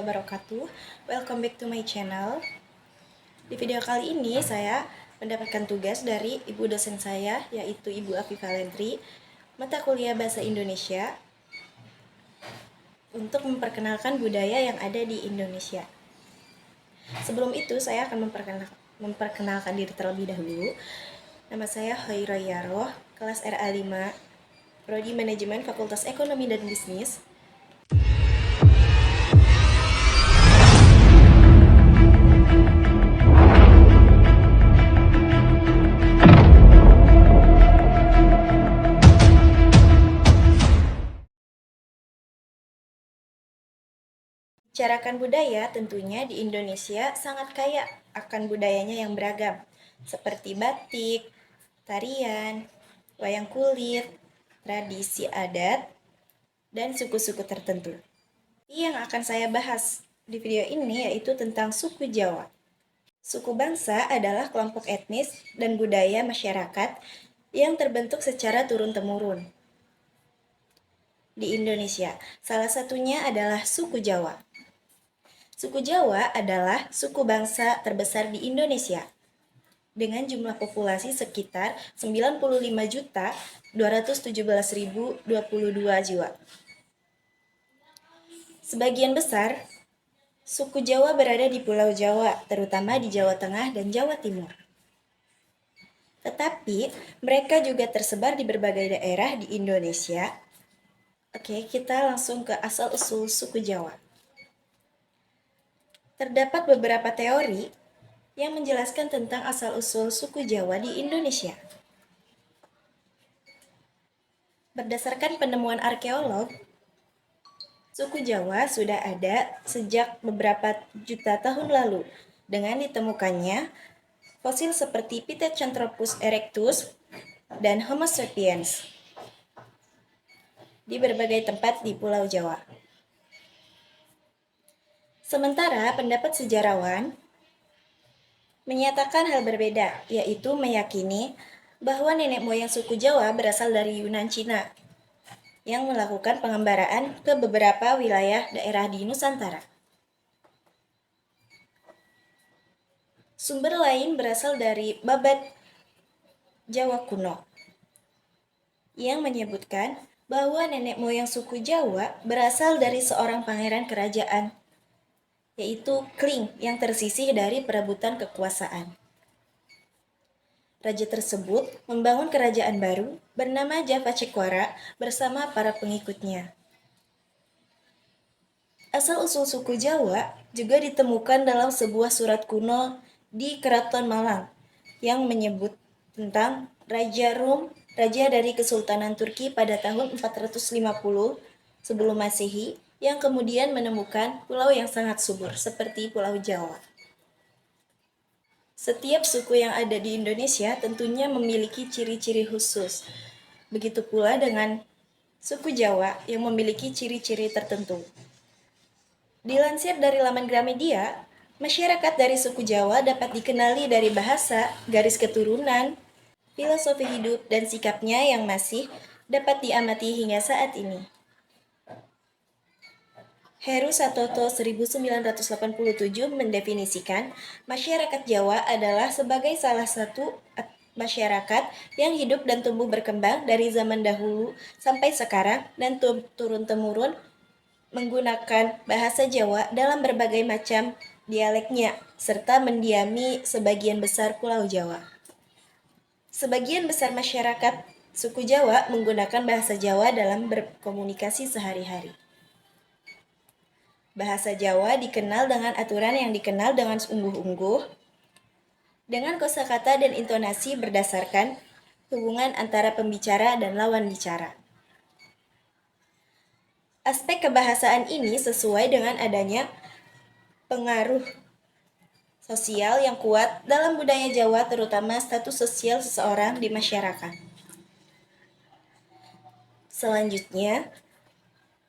wabarakatuh. Welcome back to my channel. Di video kali ini saya mendapatkan tugas dari ibu dosen saya, yaitu Ibu Afifah Lentri, mata kuliah Bahasa Indonesia, untuk memperkenalkan budaya yang ada di Indonesia. Sebelum itu, saya akan memperkenalkan diri terlebih dahulu. Nama saya Hoira Yaroh, kelas RA5, Prodi Manajemen Fakultas Ekonomi dan Bisnis. Bicarakan budaya, tentunya di Indonesia sangat kaya akan budayanya yang beragam, seperti batik, tarian, wayang kulit, tradisi adat, dan suku-suku tertentu. Yang akan saya bahas di video ini yaitu tentang suku Jawa. Suku bangsa adalah kelompok etnis dan budaya masyarakat yang terbentuk secara turun-temurun di Indonesia. Salah satunya adalah suku Jawa. Suku Jawa adalah suku bangsa terbesar di Indonesia dengan jumlah populasi sekitar 95.217.022 jiwa. Sebagian besar suku Jawa berada di Pulau Jawa, terutama di Jawa Tengah dan Jawa Timur. Tetapi mereka juga tersebar di berbagai daerah di Indonesia. Oke, kita langsung ke asal-usul suku Jawa. Terdapat beberapa teori yang menjelaskan tentang asal-usul suku Jawa di Indonesia. Berdasarkan penemuan arkeolog, suku Jawa sudah ada sejak beberapa juta tahun lalu dengan ditemukannya fosil seperti Pithecanthropus erectus dan Homo sapiens di berbagai tempat di Pulau Jawa. Sementara pendapat sejarawan menyatakan hal berbeda, yaitu meyakini bahwa nenek moyang suku Jawa berasal dari Yunan Cina yang melakukan pengembaraan ke beberapa wilayah daerah di Nusantara. Sumber lain berasal dari Babad Jawa Kuno yang menyebutkan bahwa nenek moyang suku Jawa berasal dari seorang pangeran kerajaan, yaitu Kling yang tersisih dari perebutan kekuasaan. Raja tersebut membangun kerajaan baru bernama Javacekwara bersama para pengikutnya. Asal-usul suku Jawa juga ditemukan dalam sebuah surat kuno di Keraton Malang yang menyebut tentang Raja Rum, raja dari Kesultanan Turki pada tahun 450 sebelum Masehi, yang kemudian menemukan pulau yang sangat subur seperti Pulau Jawa. Setiap suku yang ada di Indonesia tentunya memiliki ciri-ciri khusus. Begitu pula dengan suku Jawa yang memiliki ciri-ciri tertentu. Dilansir dari laman Gramedia, masyarakat dari suku Jawa dapat dikenali dari bahasa, garis keturunan, filosofi hidup, dan sikapnya yang masih dapat diamati hingga saat ini. Heru Satoto 1987 mendefinisikan masyarakat Jawa adalah sebagai salah satu masyarakat yang hidup dan tumbuh berkembang dari zaman dahulu sampai sekarang dan turun-temurun menggunakan bahasa Jawa dalam berbagai macam dialeknya, serta mendiami sebagian besar Pulau Jawa. Sebagian besar masyarakat suku Jawa menggunakan bahasa Jawa dalam berkomunikasi sehari-hari. Bahasa Jawa dikenal dengan aturan yang dikenal dengan ungguh-ungguh, dengan kosakata dan intonasi berdasarkan hubungan antara pembicara dan lawan bicara. Aspek kebahasaan ini sesuai dengan adanya pengaruh sosial yang kuat dalam budaya Jawa, terutama status sosial seseorang di masyarakat. Selanjutnya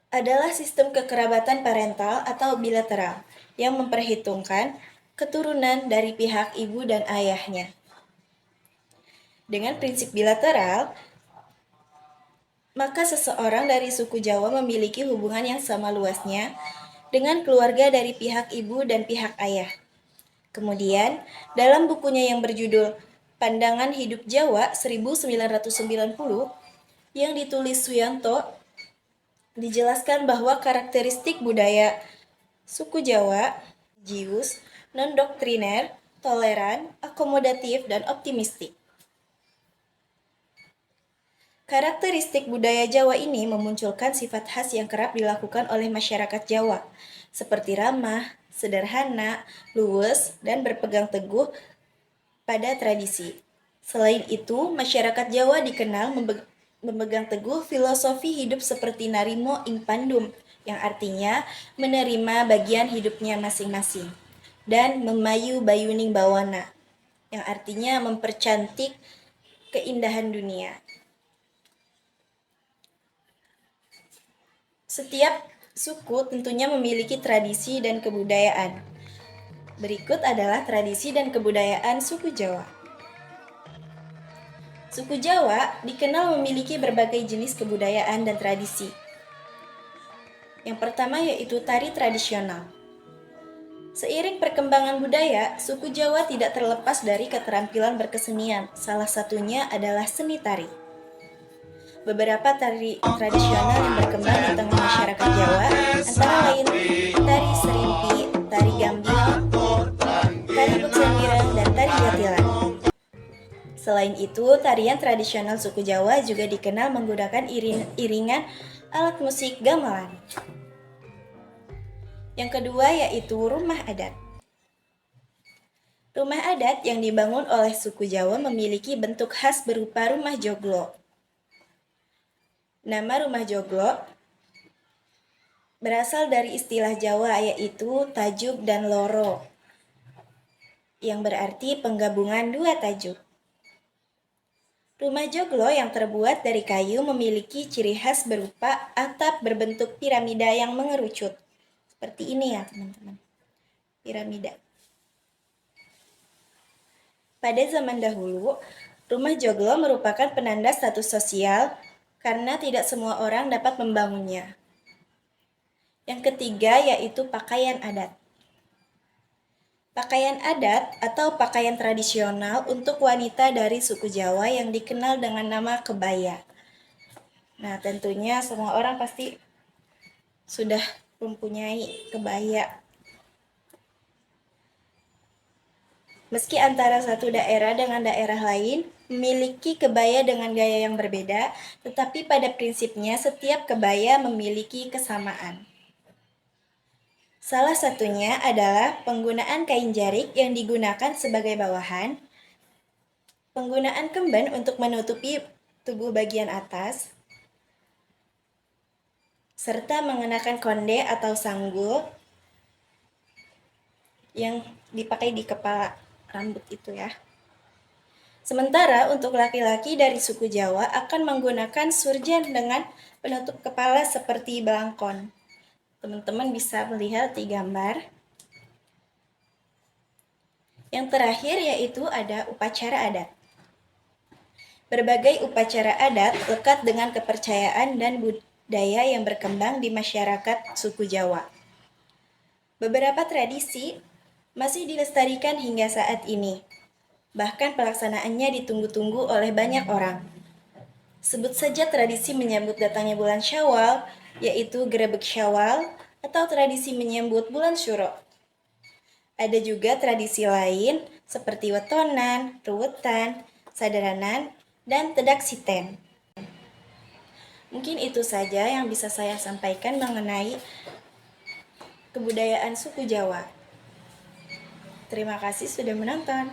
adalah sistem kekerabatan parental atau bilateral yang memperhitungkan keturunan dari pihak ibu dan ayahnya. Dengan prinsip bilateral, maka seseorang dari suku Jawa memiliki hubungan yang sama luasnya dengan keluarga dari pihak ibu dan pihak ayah. Kemudian, dalam bukunya yang berjudul Pandangan Hidup Jawa 1990 yang ditulis Suyanto, dijelaskan bahwa karakteristik budaya suku Jawa, jius, non-doktriner, toleran, akomodatif, dan optimistik. Karakteristik budaya Jawa ini memunculkan sifat khas yang kerap dilakukan oleh masyarakat Jawa, seperti ramah, sederhana, luwes, dan berpegang teguh pada tradisi. Selain itu, masyarakat Jawa dikenal memegang teguh filosofi hidup seperti narimo ing pandum, yang artinya menerima bagian hidupnya masing-masing, dan memayu bayuning bawana, yang artinya mempercantik keindahan dunia. Setiap suku tentunya memiliki tradisi dan kebudayaan. Berikut adalah tradisi dan kebudayaan suku Jawa. Suku Jawa dikenal memiliki berbagai jenis kebudayaan dan tradisi. Yang pertama yaitu tari tradisional. Seiring perkembangan budaya, suku Jawa tidak terlepas dari keterampilan berkesenian. Salah satunya adalah seni tari. Beberapa tari tradisional yang berkembang di tengah masyarakat Jawa antara lain tari serimpi, tari gambang, tari buksembirang, dan tari jatilan. Selain itu, tarian tradisional suku Jawa juga dikenal menggunakan iringan alat musik gamelan. Yang kedua yaitu rumah adat. Rumah adat yang dibangun oleh suku Jawa memiliki bentuk khas berupa rumah joglo. Nama rumah joglo berasal dari istilah Jawa yaitu tajuk dan loro, yang berarti penggabungan dua tajuk. Rumah joglo yang terbuat dari kayu memiliki ciri khas berupa atap berbentuk piramida yang mengerucut. Seperti ini ya teman-teman, piramida. Pada zaman dahulu, rumah joglo merupakan penanda status sosial karena tidak semua orang dapat membangunnya. Yang ketiga yaitu pakaian adat. Pakaian adat atau pakaian tradisional untuk wanita dari suku Jawa yang dikenal dengan nama kebaya. Nah, tentunya semua orang pasti sudah mempunyai kebaya. Meski antara satu daerah dengan daerah lain memiliki kebaya dengan gaya yang berbeda, tetapi pada prinsipnya setiap kebaya memiliki kesamaan. Salah satunya adalah penggunaan kain jarik yang digunakan sebagai bawahan, penggunaan kemben untuk menutupi tubuh bagian atas, serta mengenakan konde atau sanggul yang dipakai di kepala rambut itu ya. Sementara untuk laki-laki dari suku Jawa akan menggunakan surjan dengan penutup kepala seperti belangkon. Teman-teman bisa melihat di gambar. Yang terakhir yaitu ada upacara adat. Berbagai upacara adat lekat dengan kepercayaan dan budaya yang berkembang di masyarakat suku Jawa. Beberapa tradisi masih dilestarikan hingga saat ini. Bahkan pelaksanaannya ditunggu-tunggu oleh banyak orang. Sebut saja tradisi menyambut datangnya bulan Syawal, yaitu Grebek Syawal, atau tradisi menyambut bulan Syuro. Ada juga tradisi lain seperti wetonan, ruwetan, sadaranan, dan tedak siten. Mungkin itu saja yang bisa saya sampaikan mengenai kebudayaan suku Jawa. Terima kasih sudah menonton.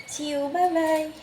See you, bye-bye.